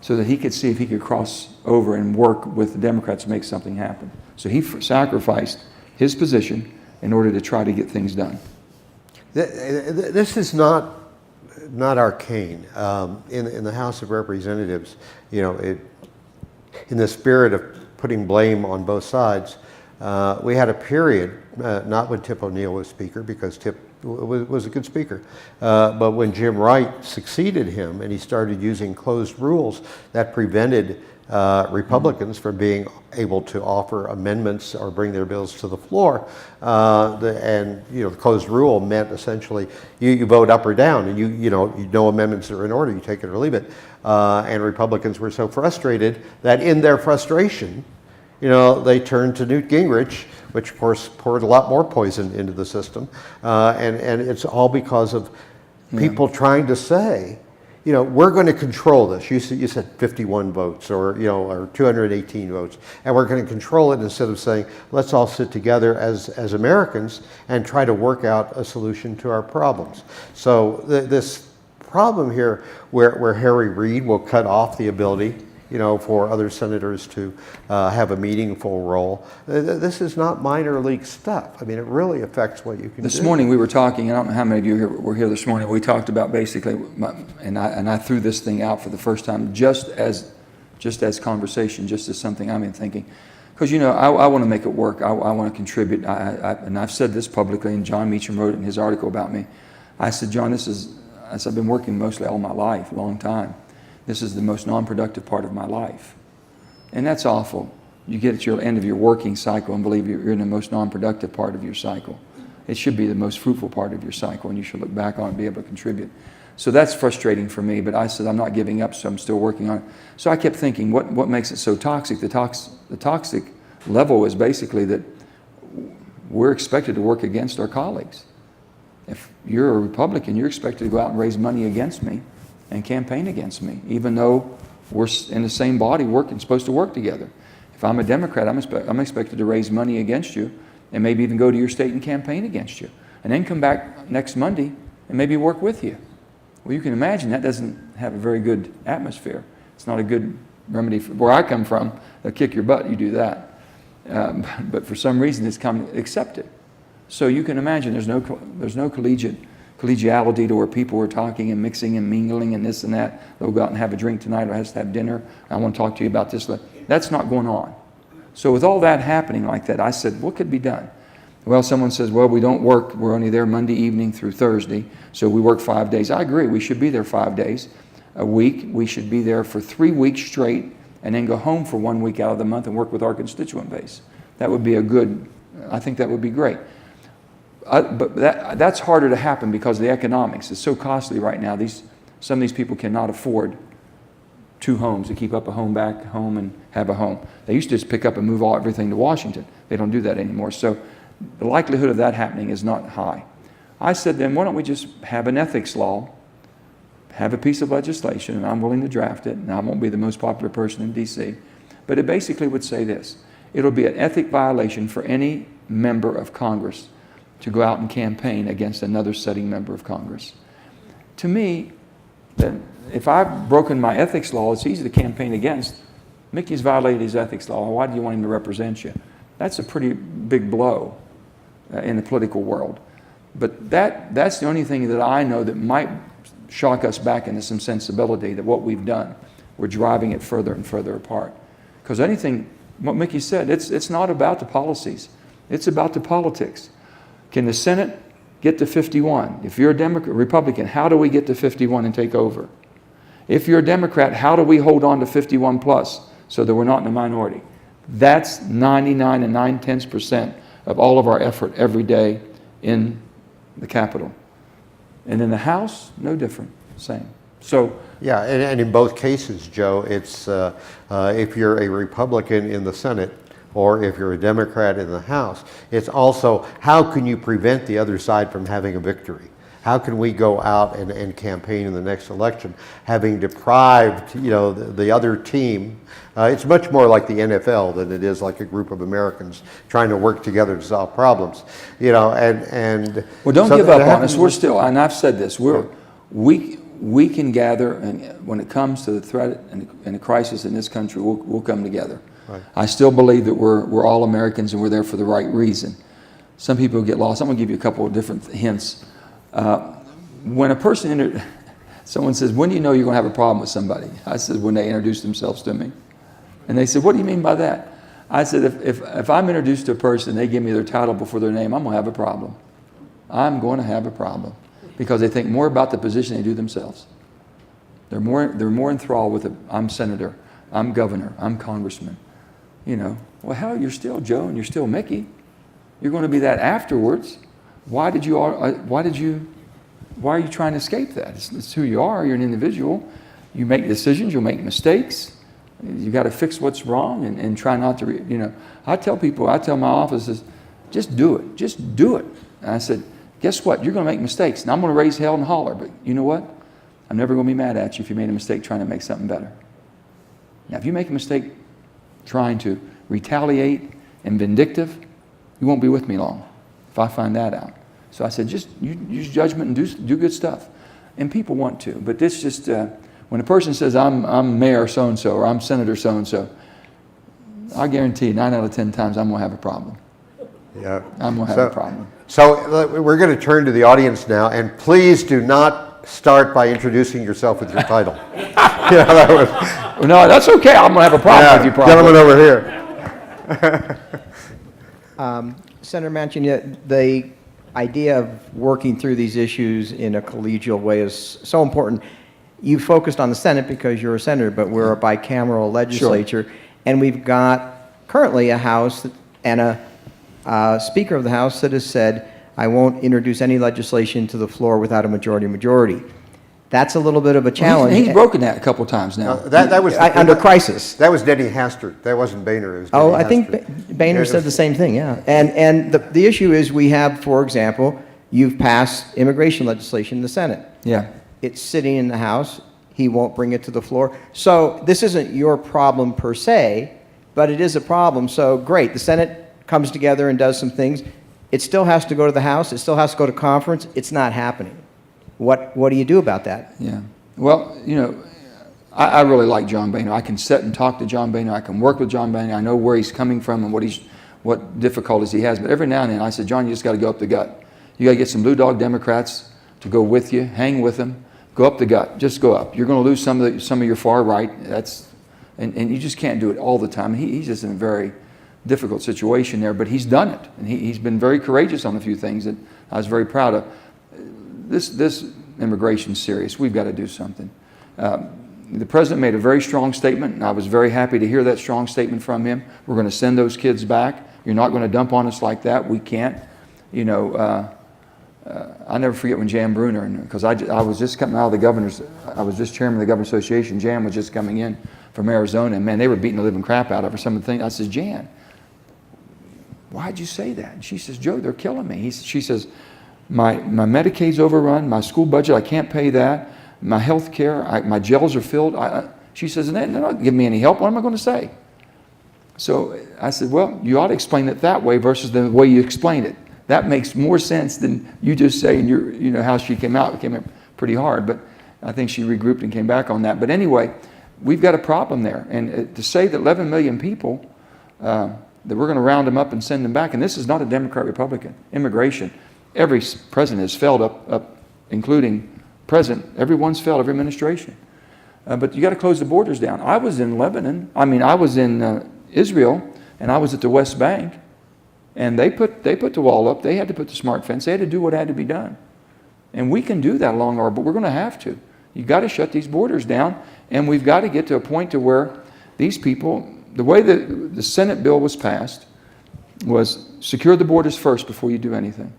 so that he could see if he could cross over and work with the Democrats to make something happen. So he sacrificed his position in order to try to get things done. This is not arcane. In the House of Representatives, in the spirit of putting blame on both sides, we had a period, not when Tip O'Neill was Speaker, because Tip was a good Speaker, but when Jim Wright succeeded him and he started using closed rules, that prevented Republicans from being able to offer amendments or bring their bills to the floor. The closed rule meant essentially you vote up or down, and no amendments are in order, you take it or leave it. And Republicans were so frustrated that in their frustration, they turned to Newt Gingrich, which of course poured a lot more poison into the system. And it's all because of people trying to say, we're going to control this. You said 51 votes or 218 votes, and we're going to control it instead of saying, let's all sit together as Americans and try to work out a solution to our problems. So this problem here where Harry Reid will cut off the ability for other senators to have a meaningful role. This is not minor league stuff. I mean, it really affects what you can do. This morning we were talking, I don't know how many of you were here this morning, we talked about basically, and I threw this thing out for the first time just as conversation, just as something I've been thinking. Because, I want to make it work. I want to contribute. And I've said this publicly, and John Meacham wrote it in his article about me. I said, John, I've been working mostly all my life, a long time. This is the most non-productive part of my life. And that's awful. You get at your end of your working cycle and believe you're in the most non-productive part of your cycle. It should be the most fruitful part of your cycle, and you should look back on it and be able to contribute. So that's frustrating for me, but I said I'm not giving up, so I'm still working on it. So I kept thinking, what makes it so toxic? The toxic level is basically that we're expected to work against our colleagues. If you're a Republican, you're expected to go out and raise money against me and campaign against me, even though we're in the same body supposed to work together. If I'm a Democrat, I'm expected to raise money against you and maybe even go to your state and campaign against you, and then come back next Monday and maybe work with you. Well, you can imagine that doesn't have a very good atmosphere. It's not a good remedy. Where I come from, they'll kick your butt, you do that. But for some reason, it's accepted. So you can imagine there's no collegiality to where people are talking and mixing and mingling and this and that. They'll go out and have a drink tonight or has to have dinner. I want to talk to you about this. That's not going on. So with all that happening like that, I said, what could be done? Well, someone says, well, we don't work. We're only there Monday evening through Thursday, so we work 5 days. I agree. We should be there 5 days a week. We should be there for 3 weeks straight and then go home for 1 week out of the month and work with our constituent base. That would be I think that would be great. But that's harder to happen because of the economics. It's so costly right now. Some of these people cannot afford 2 homes to keep up a home back home and have a home. They used to just pick up and move everything to Washington. They don't do that anymore. So the likelihood of that happening is not high. I said, then why don't we just have an ethics law, have a piece of legislation, and I'm willing to draft it, and I won't be the most popular person in D.C., but it basically would say this. It'll be an ethic violation for any member of Congress to go out and campaign against another sitting member of Congress. To me, if I've broken my ethics law, it's easy to campaign against. Mickey's violated his ethics law. Why do you want him to represent you? That's a pretty big blow in the political world. But that's the only thing that I know that might shock us back into some sensibility that what we've done, we're driving it further and further apart. Because what Mickey said, it's not about the policies. It's about the politics. Can the Senate get to 51? If you're a Republican, how do we get to 51 and take over? If you're a Democrat, how do we hold on to 51 plus so that we're not in the minority? That's 99 and 9/10% of all of our effort every day in the Capitol. And in the House, no different, same. So, Yeah, and in both cases, Joe, it's if you're a Republican in the Senate or if you're a Democrat in the House, it's also how can you prevent the other side from having a victory? How can we go out and campaign in the next election, having deprived, the other team? It's much more like the NFL than it is like a group of Americans trying to work together to solve problems, and well, don't so give up on us. We're still, and I've said this, we can gather, and when it comes to the threat and the crisis in this country, we'll come together. Right. I still believe that we're all Americans and we're there for the right reason. Some people get lost. I'm going to give you a couple of different hints. When a person, someone says, when do you know you're going to have a problem with somebody? I said, when they introduce themselves to me. And they said, what do you mean by that? I said, if I'm introduced to a person, they give me their title before their name, I'm going to have a problem. I'm going to have a problem. Because they think more about the position they do themselves. They're more enthralled with it. I'm senator, I'm governor, I'm congressman. Well, hell, you're still Joe and you're still Mickey. You're going to be that afterwards. Why are you trying to escape that? It's who you are. You're an individual. You make decisions. You'll make mistakes. You got to fix what's wrong and try not to. I tell my offices, just do it. Just do it. And I said, guess what? You're going to make mistakes. And I'm going to raise hell and holler. But you know what? I'm never going to be mad at you if you made a mistake trying to make something better. Now, if you make a mistake trying to retaliate and vindictive, you won't be with me long if I find that out. So I said, just use judgment and do good stuff. And people want to. But this just, when a person says, I'm mayor so-and-so or I'm senator so-and-so, I guarantee you 9 out of 10 times I'm going to have a problem. Yeah. I'm going to have a problem. So we're going to turn to the audience now, and please do not start by introducing yourself with your title. No, that's okay. I'm going to have a problem with you probably. Gentleman over here. Senator Manchin, the idea of working through these issues in a collegial way is so important. You focused on the Senate because you're a senator, but we're a bicameral legislature, Sure. And we've got currently a House and a Speaker of the House that has said, I won't introduce any legislation to the floor without a majority. That's a little bit of a challenge. He's broken that a couple of times now. That was under crisis. That was Denny Hastert. That wasn't Boehner. It was Oh, Denny I think Hastert. Boehner said the same thing, yeah. And the issue is we have, for example, you've passed immigration legislation in the Senate. Yeah. It's sitting in the House. He won't bring it to the floor. So this isn't your problem per se, but it is a problem. So great, the Senate comes together and does some things. It still has to go to the House. It still has to go to conference. It's not happening. What do you do about that? Yeah. Well, I really like John Boehner. I can sit and talk to John Boehner. I can work with John Boehner. I know where he's coming from and what difficulties he has. But every now and then I said, John, you just got to go up the gut. You got to get some blue dog Democrats to go with you, hang with them, go up the gut. Just go up. You're going to lose some of your far right. And you just can't do it all the time. He's just in a very difficult situation there, but he's done it. And he's been very courageous on a few things that I was very proud of. This immigration's serious. We've got to do something. The president made a very strong statement, and I was very happy to hear that strong statement from him. We're going to send those kids back. You're not going to dump on us like that. We can't. I never forget when Jan Bruner, because I was just coming out of I was just chairman of the Governors Association. Jan was just coming in from Arizona, and man, they were beating the living crap out of her. Some of the things. I said, Jan, why'd you say that? And she says, Joe, they're killing me. She says, my Medicaid's overrun, my school budget, I can't pay that, my health care, my jails are filled. She says, and they're not giving me any help. What am I going to say? So I said, well, you ought to explain it that way versus the way you explain it. That makes more sense than you just saying how she came out. It came out pretty hard, but I think she regrouped and came back on that. But anyway, we've got a problem there. And to say that 11 million people, that we're going to round them up and send them back, and this is not a Democrat-Republican immigration. Every president has failed up including president. Everyone's failed, every administration. But you got to close the borders down. I was in Lebanon. I was in Israel, and I was at the West Bank, and they put the wall up. They had to put the smart fence. They had to do what had to be done. And we can do that along but we're going to have to. You've got to shut these borders down, and we've got to get to a point to where these people, the way that the Senate bill was passed was secure the borders first before you do anything.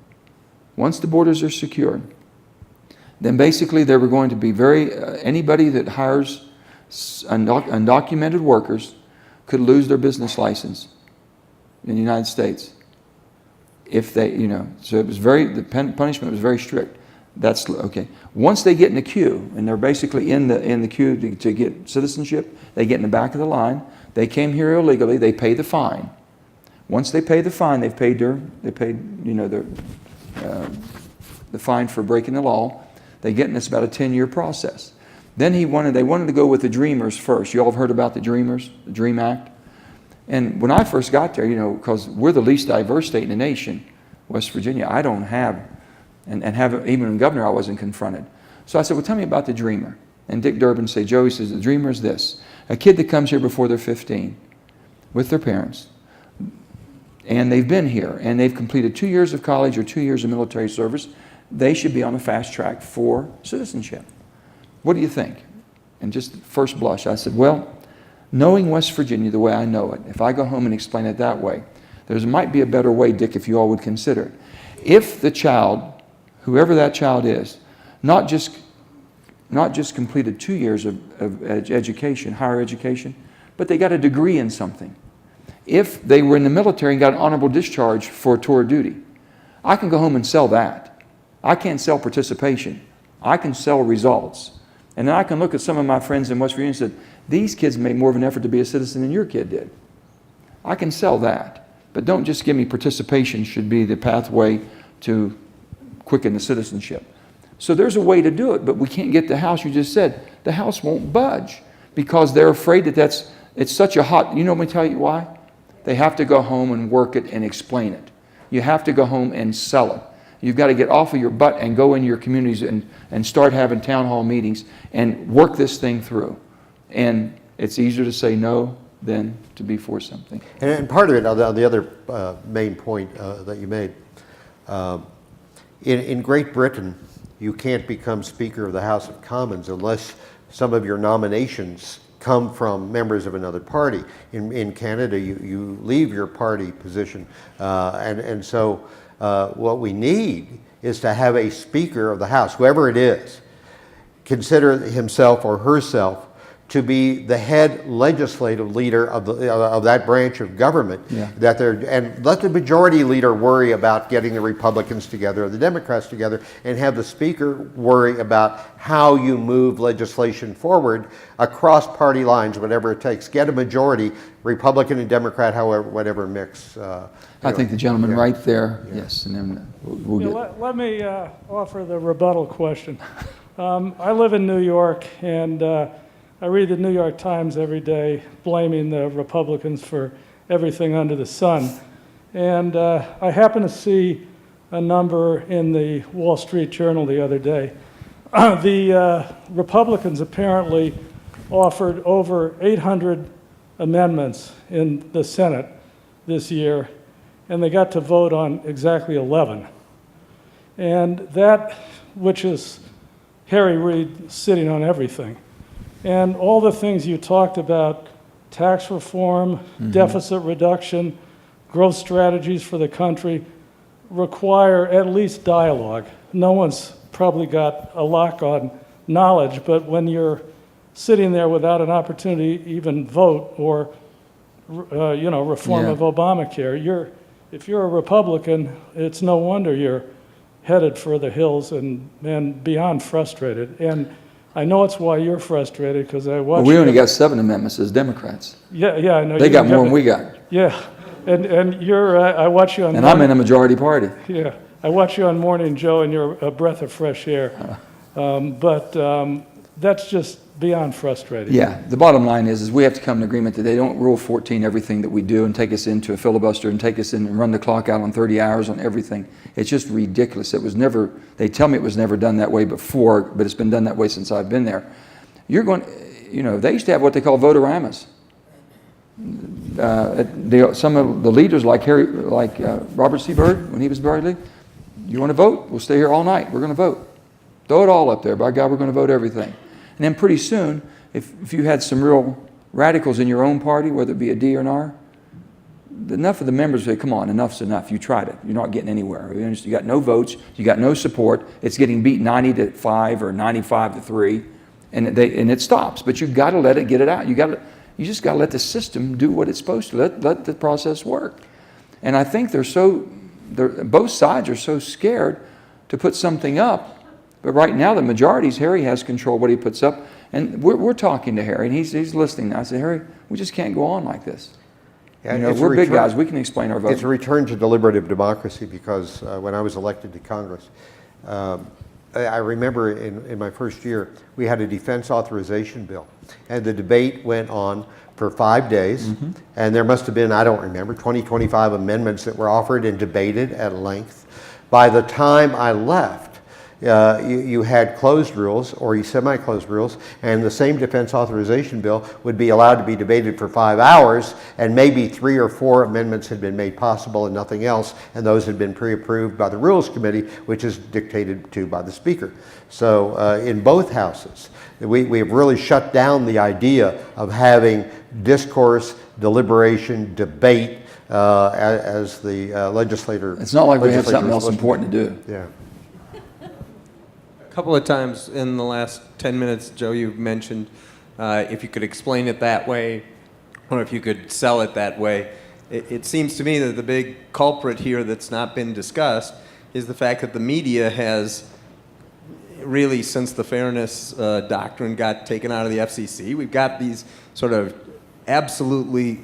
Once the borders are secured, then basically they were going to be anybody that hires undocumented workers could lose their business license in the United States. If they, so it was the punishment was very strict. That's okay. Once they get in the queue, and they're basically in the queue to get citizenship, they get in the back of the line. They came here illegally. They pay the fine. Once they pay the fine, the fine for breaking the law. They get in this about a 10-year process. Then they wanted to go with the Dreamers first. You all have heard about the Dreamers, the Dream Act. And when I first got there, because we're the least diverse state in the nation, West Virginia, I don't have, and even a governor I wasn't confronted. So I said, well, tell me about the Dreamer. And Dick Durbin said, Joe, he says, the Dreamer is this. A kid that comes here before they're 15 with their parents, and they've been here, and they've completed 2 years of college or 2 years of military service, they should be on a fast track for citizenship. What do you think? And just first blush, I said, well, knowing West Virginia the way I know it, if I go home and explain it that way, there might be a better way, Dick, if you all would consider it. If the child, whoever that child is, not just completed 2 years of education, higher education, but they got a degree in something. If they were in the military and got an honorable discharge for tour of duty, I can go home and sell that. I can't sell participation. I can sell results. And then I can look at some of my friends in West Virginia and say, these kids made more of an effort to be a citizen than your kid did. I can sell that. But don't just give me participation should be the pathway to quicken the citizenship. So there's a way to do it, but we can't get the House. You just said the House won't budge because they're afraid that it's such a hot, let me tell you why? They have to go home and work it and explain it. You have to go home and sell it. You've got to get off of your butt and go in your communities and start having town hall meetings and work this thing through. And it's easier to say no than to be for something. And part of it, on the other main point that you made, in Great Britain, you can't become Speaker of the House of Commons unless some of your nominations come from members of another party. In Canada, you leave your party position. And so what we need is to have a Speaker of the House, whoever it is, consider himself or herself to be the head legislative leader of that branch of government. Yeah. And let the majority leader worry about getting the Republicans together or the Democrats together, and have the Speaker worry about how you move legislation forward across party lines, whatever it takes. Get a majority, Republican and Democrat, however, whatever mix. I think the gentleman right there, yes, and then we'll get. Let me offer the rebuttal question. I live in New York, and I read the New York Times every day blaming the Republicans for everything under the sun. And I happened to see a number in the Wall Street Journal the other day. The Republicans apparently offered over 800 amendments in the Senate this year, and they got to vote on exactly 11. And that, which is Harry Reid sitting on everything. And all the things you talked about, tax reform, deficit reduction, growth strategies for the country, require at least dialogue. No one's probably got a lock on knowledge, but when you're sitting there without an opportunity to even vote or reform of Obamacare, if you're a Republican, it's no wonder you're headed for the hills and beyond frustrated. And I know it's why you're frustrated, because I watched. Well, we only got 7 amendments as Democrats. Yeah, I know. They got more than we got. Yeah, and you're. I watch you on. And I'm in a majority party. Yeah, I watch you on Morning Joe, and you're a breath of fresh air. But that's just beyond frustrating. Yeah, the bottom line is we have to come to agreement that they don't Rule 14 everything that we do and take us into a filibuster and take us in and run the clock out on 30 hours on everything. It's just ridiculous. It was never, they tell me it was never done that way before, but it's been done that way since I've been there. You're going, they used to have what they call votoramas. Some of the leaders like Robert C. Byrd, when he was party leader, you want to vote? We'll stay here all night. We're going to vote. Throw it all up there. By God, we're going to vote everything. And then pretty soon, if you had some real radicals in your own party, whether it be a D or an R, enough of the members say, come on, enough's enough. You tried it. You're not getting anywhere. You got no votes. You got no support. It's getting beat 90-5 or 95-3, and it stops. But you've got to let it get it out. You just got to let the system do what it's supposed to. Let the process work. And I think both sides are so scared to put something up. But right now, the majorities, Harry has control of what he puts up. And we're talking to Harry, and he's listening. I said, Harry, we just can't go on like this. Yeah, we're big guys. We can explain our vote. It's a return to deliberative democracy because when I was elected to Congress, I remember in my first year, we had a defense authorization bill. And the debate went on for 5 days. And there must have been, I don't remember, 25 amendments that were offered and debated at length. By the time I left, you had closed rules or semi-closed rules, and the same defense authorization bill would be allowed to be debated for 5 hours, and maybe 3 or 4 amendments had been made possible and nothing else, and those had been pre-approved by the Rules Committee, which is dictated to by the Speaker. So in both houses, we have really shut down the idea of having discourse, deliberation, debate as the legislator. It's not like we have something else important to do. Yeah. A couple of times in the last 10 minutes, Joe, you've mentioned if you could explain it that way or if you could sell it that way. It seems to me that the big culprit here that's not been discussed is the fact that the media has really, since the fairness doctrine got taken out of the FCC, we've got these sort of absolutely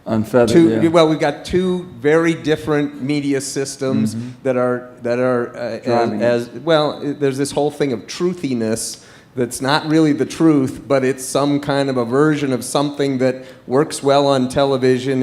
unfeathered. Well, we've got two very different media systems that are as well. There's this whole thing of truthiness that's not really the truth, but it's some kind of a version of something that works well on television.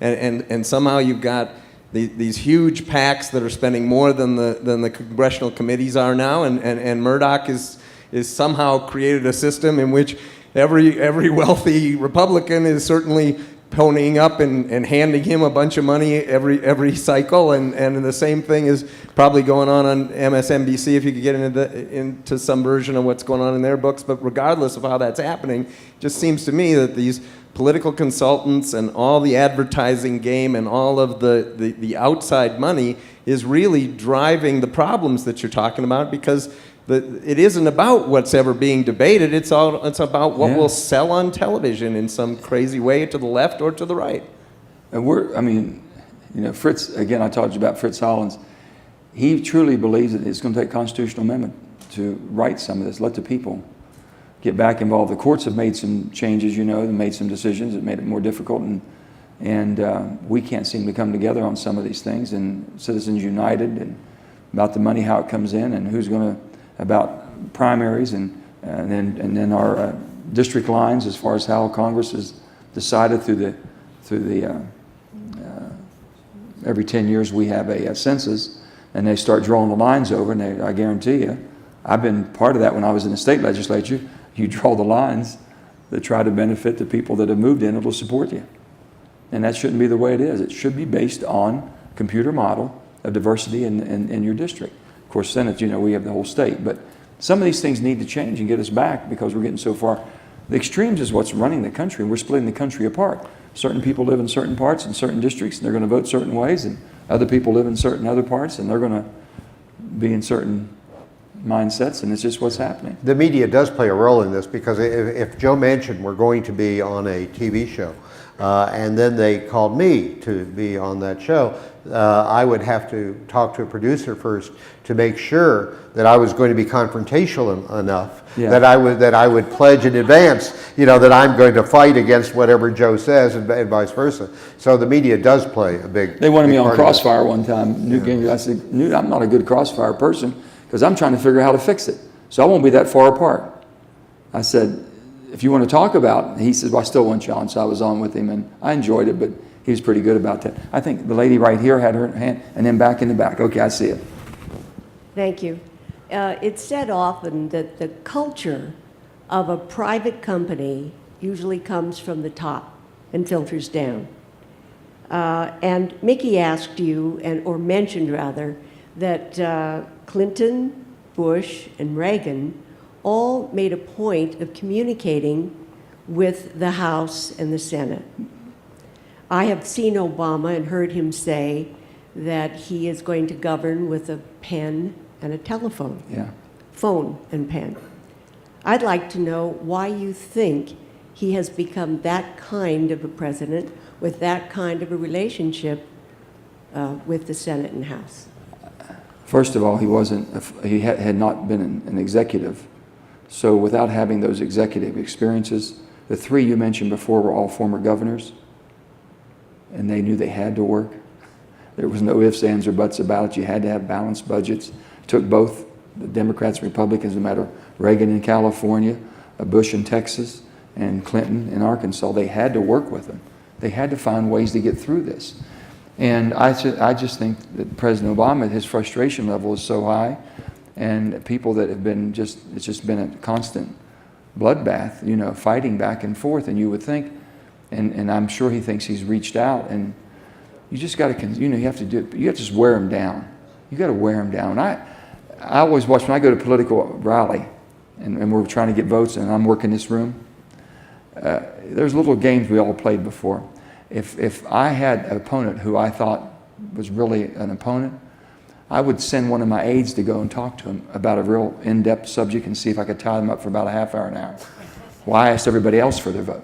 And somehow you've got these huge PACs that are spending more than the congressional committees are now, and Murdoch is somehow created a system in which every wealthy Republican is certainly ponying up and handing him a bunch of money every cycle, and the same thing is probably going on MSNBC if you could get into some version of what's going on in their books. But regardless of how that's happening, it just seems to me that these political consultants and all the advertising game and all of the outside money is really driving the problems that you're talking about, because it isn't about what's ever being debated. It's about what will sell on television in some crazy way to the left or to the right. And Fritz, again, I told you about Fritz Hollins. He truly believes that it's going to take constitutional amendment to right some of this, let the people get back involved. The courts have made some changes, they made some decisions that made it more difficult, and we can't seem to come together on some of these things, and Citizens United, and about the money, how it comes in, and who's going to, about primaries, and then our district lines as far as how Congress has decided through the every 10 years we have a census, and they start drawing the lines over, and I guarantee you, I've been part of that when I was in the state legislature. You draw the lines that try to benefit the people that have moved in, it'll support you. And that shouldn't be the way it is. It should be based on computer model of diversity in your district. Of course, Senate, we have the whole state, but some of these things need to change and get us back because we're getting so far. The extremes is what's running the country, and we're splitting the country apart. Certain people live in certain parts in certain districts, and they're going to vote certain ways, and other people live in certain other parts, and they're going to be in certain mindsets, and it's just what's happening. The media does play a role in this, because if Joe Manchin were going to be on a TV show, and then they called me to be on that show, I would have to talk to a producer first to make sure that I was going to be confrontational enough that I would pledge in advance, that I'm going to fight against whatever Joe says, and vice versa. So the media does play a big. They wanted me on part Crossfire one time. Newt Gingrich, I said, Newt, I'm not a good Crossfire person because I'm trying to figure out how to fix it. So I won't be that far apart. I said, if you want to talk about, he says, well, I still want you on. So I was on with him, and I enjoyed it, but he was pretty good about that. I think the lady right here had her hand, and then back in the back. Okay, I see it. Thank you. It's said often that the culture of a private company usually comes from the top and filters down. And Mickey asked you, or mentioned rather, that Clinton Bush, and Reagan all made a point of communicating with the House and the Senate. I have seen Obama and heard him say that he is going to govern with a pen and a telephone. Yeah. Phone and pen. I'd like to know why you think he has become that kind of a president with that kind of a relationship with the Senate and House. First of all, he had not been an executive. So without having those executive experiences, the three you mentioned before were all former governors, and they knew they had to work. There was no ifs, ands, or buts about it. You had to have balanced budgets. It took both the Democrats and Republicans, no matter Reagan in California, Bush in Texas, and Clinton in Arkansas. They had to work with them. They had to find ways to get through this. And I just think that President Obama, his frustration level is so high, and people that have been it's just been a constant bloodbath, you know, fighting back and forth. And you would think, and I'm sure he thinks he's reached out, and you just got to, you know, you have to just wear him down. You got to wear him down. I always watch, when I go to political rally, and we're trying to get votes, and I'm working this room, there's little games we all played before. If I had an opponent who I thought was really an opponent, I would send one of my aides to go and talk to him about a real in-depth subject and see if I could tie them up for about a half hour, an hour. Well, I asked everybody else for their vote.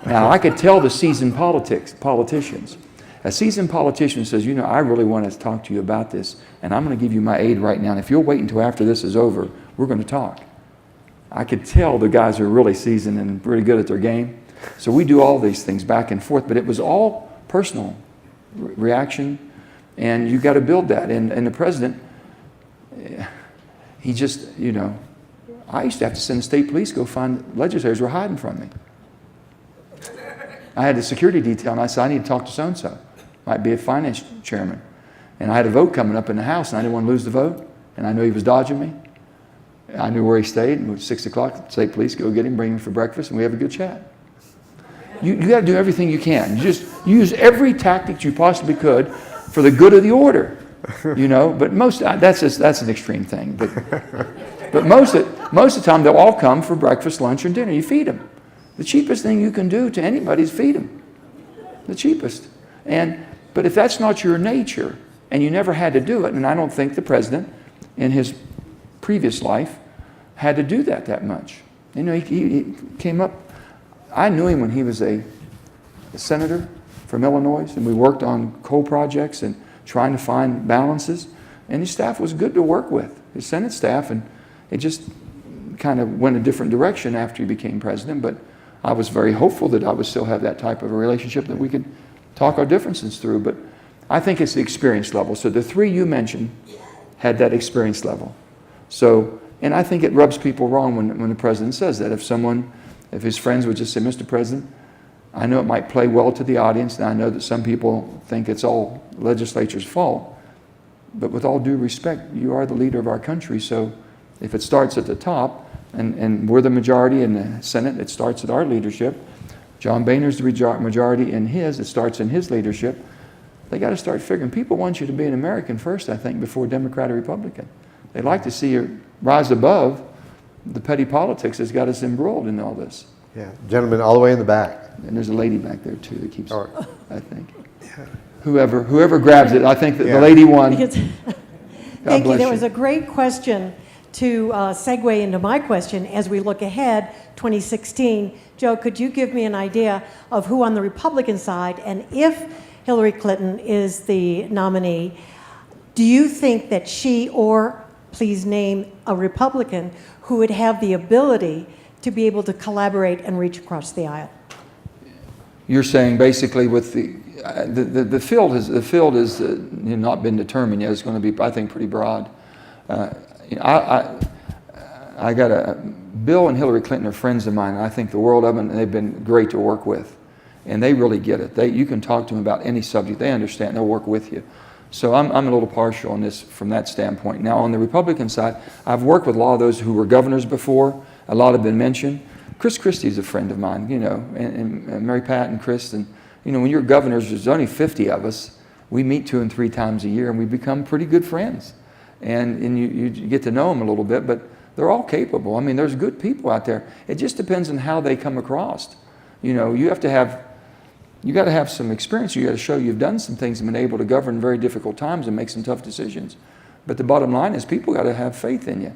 Now, I could tell the seasoned politicians. A seasoned politician says, you know, I really want to talk to you about this, and I'm going to give you my aid right now, and if you'll wait until after this is over, we're going to talk. I could tell the guys are really seasoned and pretty good at their game. So we do all these things back and forth, but it was all personal reaction, and you got to build that. And the president, he just, you know, I used to have to send the state police to go find legislators who were hiding from me. I had a security detail, and I said, I need to talk to so-and-so. Might be a finance chairman. And I had a vote coming up in the House, and I didn't want to lose the vote, and I knew he was dodging me. I knew where he stayed, and it was 6 o'clock, state police, go get him, bring him for breakfast, and we have a good chat. You got to do everything you can. You just use every tactic you possibly could for the good of the order, you know. But that's an extreme thing. But most of the time, they'll all come for breakfast, lunch, and dinner. You feed them. The cheapest thing you can do to anybody is feed them. The cheapest. But if that's not your nature, and you never had to do it, and I don't think the president in his previous life had to do that much. You know, he came up. I knew him when he was a senator from Illinois, and we worked on coal projects and trying to find balances, and his staff was good to work with, his Senate staff, and it just kind of went a different direction after he became president. But I was very hopeful that I would still have that type of a relationship that we could talk our differences through. But I think it's the experience level. So the three you mentioned had that experience level. So, and I think it rubs people wrong when the president says that. If his friends would just say, Mr. President, I know it might play well to the audience, and I know that some people think it's all legislature's fault, but with all due respect, you are the leader of our country, so if it starts at the top, and we're the majority in the Senate, it starts at our leadership. John Boehner's the majority in his, it starts in his leadership. They got to start figuring, people want you to be an American first, I think, before Democrat or Republican. They'd like to see you rise above the petty politics that's got us embroiled in all this. Yeah, gentleman all the way in the back. And there's a lady back there too that keeps, All right. I think. Yeah. Whoever grabs it, I think that Yeah. the lady won. Thank you. That was a great question to segue into my question as we look ahead, 2016. Joe, could you give me an idea of who on the Republican side, and if Hillary Clinton is the nominee, do you think that she, or please name a Republican, who would have the ability to be able to collaborate and reach across the aisle? You're saying basically with the field has not been determined yet. It's going to be, I think, pretty broad. I got Bill and Hillary Clinton are friends of mine, and I think the world of them, and they've been great to work with. And they really get it. You can talk to them about any subject. They understand. They'll work with you. So I'm a little partial on this from that standpoint. Now, on the Republican side, I've worked with a lot of those who were governors before. A lot have been mentioned. Chris Christie's a friend of mine, you know, and Mary Pat and Chris. And, you know, when you're governors, there's only 50 of us. We meet 2 and 3 times a year, and we become pretty good friends. and you get to know them a little bit, but they're all capable. I mean, there's good people out there. It just depends on how they come across. You know, you got to have some experience. You got to show you've done some things and been able to govern very difficult times and make some tough decisions. But the bottom line is people got to have faith in you.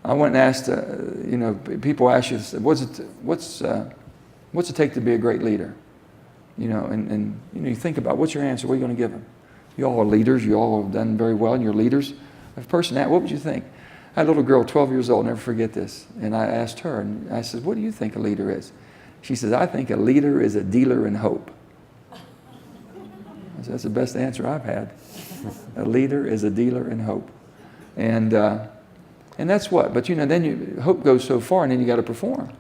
I went and asked, you know, people ask you, what's it take to be a great leader? You know, and you know, you think about what's your answer, what are you going to give them? You all are leaders, you all have done very well, and you're leaders. If a person asked, what would you think? I had a little girl, 12 years old, never forget this, and I asked her, and I said, what do you think a leader is? She says, I think a leader is a dealer in hope. I said, that's the best answer I've had. A leader is a dealer in hope. And that's what, but you know, then hope goes so far, and then you got to perform.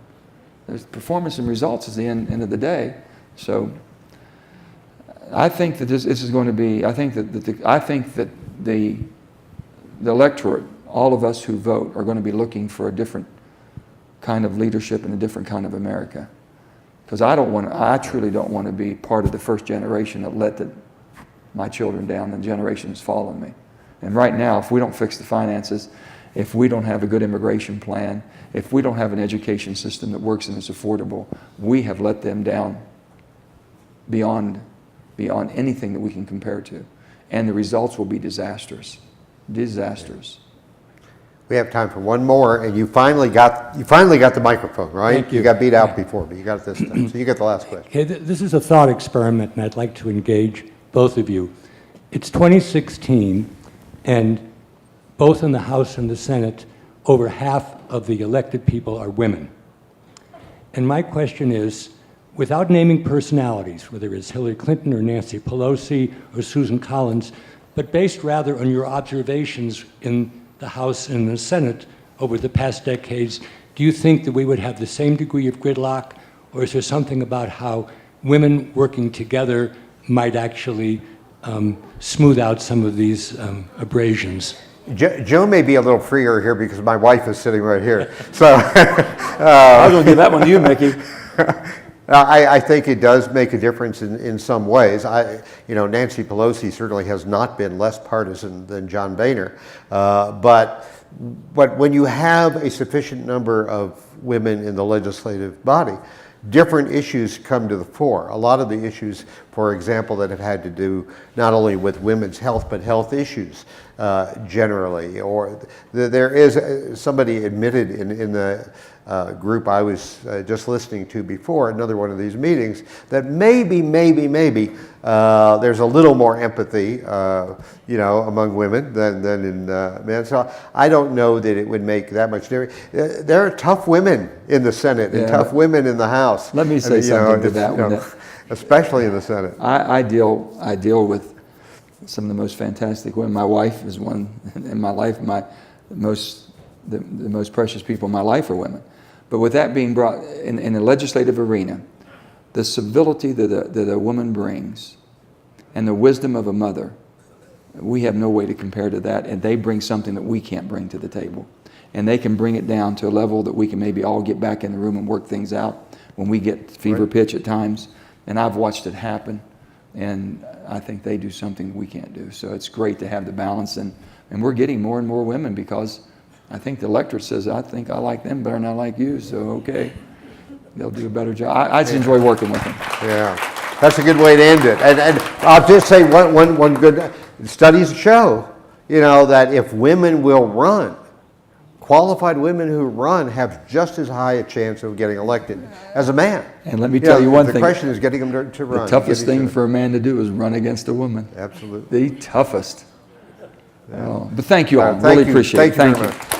There's performance and results is the end of the day. So I think that this is going to be, I think that the electorate, all of us who vote, are going to be looking for a different kind of leadership and a different kind of America. Because I truly don't want to be part of the first generation that let my children down, the generation that's following me. And right now, if we don't fix the finances, if we don't have a good immigration plan, if we don't have an education system that works and is affordable, we have let them down beyond anything that we can compare to. And the results will be disastrous. Disastrous. We have time for one more, and you finally got the microphone, right? Thank you. You got beat out before, but you got it this time. So you get the last question. Okay, this is a thought experiment, and I'd like to engage both of you. It's 2016, and both in the House and the Senate, over half of the elected people are women. And my question is, without naming personalities, whether it's Hillary Clinton or Nancy Pelosi or Susan Collins, but based rather on your observations in the House and the Senate over the past decades, do you think that we would have the same degree of gridlock, or is there something about how women working together might actually smooth out some of these abrasions? Joe may be a little freer here because my wife is sitting right here. So I was going to give that one to you, Mickey. I think it does make a difference in some ways. Nancy Pelosi certainly has not been less partisan than John Boehner, but when you have a sufficient number of women in the legislative body, different issues come to the fore. A lot of the issues, for example, that have had to do not only with women's health, but health issues generally. Or there is, somebody admitted in the group I was just listening to before, another one of these meetings, that maybe there's a little more empathy, among women than in men. So I don't know that it would make that much difference. There are tough women in the Senate and tough women in the House. Let me say something to that one. Especially in the Senate. I deal with some of the most fantastic women. My wife is one in my life. The most precious people in my life are women. But with that being brought in the legislative arena, the civility that a woman brings and the wisdom of a mother, we have no way to compare to that. And they bring something that we can't bring to the table. And they can bring it down to a level that we can maybe all get back in the room and work things out when we get fever pitch at times. And I've watched it happen. And I think they do something we can't do. So it's great to have the balance. And we're getting more and more women because I think the electorate says, I think I like them better than I like you, so okay. They'll do a better job. I just enjoy working with them. Yeah, that's a good way to end it. And I'll just say one good, studies show, that if women will run, qualified women who run have just as high a chance of getting elected as a man. And let me tell you one thing. The question is getting them to run. The toughest thing for a man to do is run against a woman. Absolutely. The toughest. Yeah. Oh, but thank you all. Thank Really you. appreciate it. Thank you Thank very you. much.